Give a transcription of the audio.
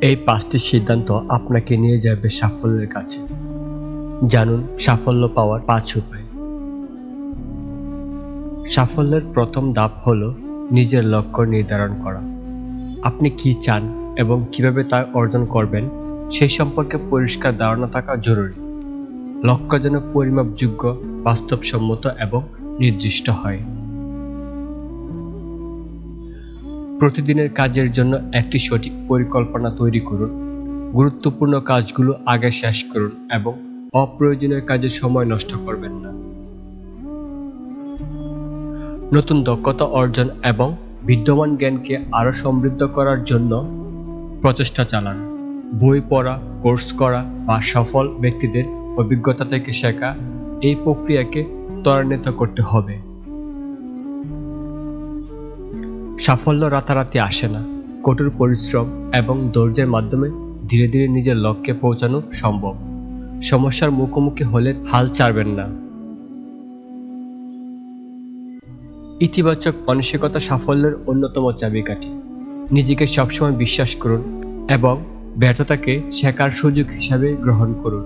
এই 5টি সিদ্ধান্ত আপনাকে নিয়ে যাবে সাফল্যের কাছে। জানুন সাফল্য পাওয়ার 5 উপায়। সাফল্যের প্রথম ধাপ হলো নিজের লক্ষ্য নির্ধারণ করা। আপনি কি চান এবং কিভাবে তা অর্জন করবেন সেই সম্পর্কে পরিষ্কার ধারণা থাকা জরুরি। লক্ষ্য যেন পরিমাপযোগ্য, বাস্তবসম্মত এবং নির্দিষ্ট হয়। প্রতিদিনের কাজের জন্য একটি সঠিক পরিকল্পনা তৈরি করুন। গুরুত্বপূর্ণ কাজগুলো আগে শেষ করুন এবং অপ্রয়োজনীয় কাজে সময় নষ্ট করবেন না। নতুন দক্ষতা অর্জন এবং বিদ্যমান জ্ঞানকে আরও সমৃদ্ধ করার জন্য প্রচেষ্টা চালান। বই পড়া, কোর্স করা বা সফল ব্যক্তিদের অভিজ্ঞতা থেকে শেখা এই প্রক্রিয়াকে ত্বরান্বিত করতে হবে। সাফল্য রাতারাতি আসে না। কঠোর পরিশ্রম এবং ধৈর্যের মাধ্যমে ধীরে ধীরে নিজের লক্ষ্যে পৌঁছানো সম্ভব। সমস্যার মুখোমুখি হলে হাল ছাড়বেন না। ইতিবাচক মানসিকতা সাফল্যের অন্যতম চাবিকাঠি। নিজেকে সবসময় বিশ্বাস করুন এবং ব্যর্থতাকে শেখার সুযোগ হিসাবে গ্রহণ করুন।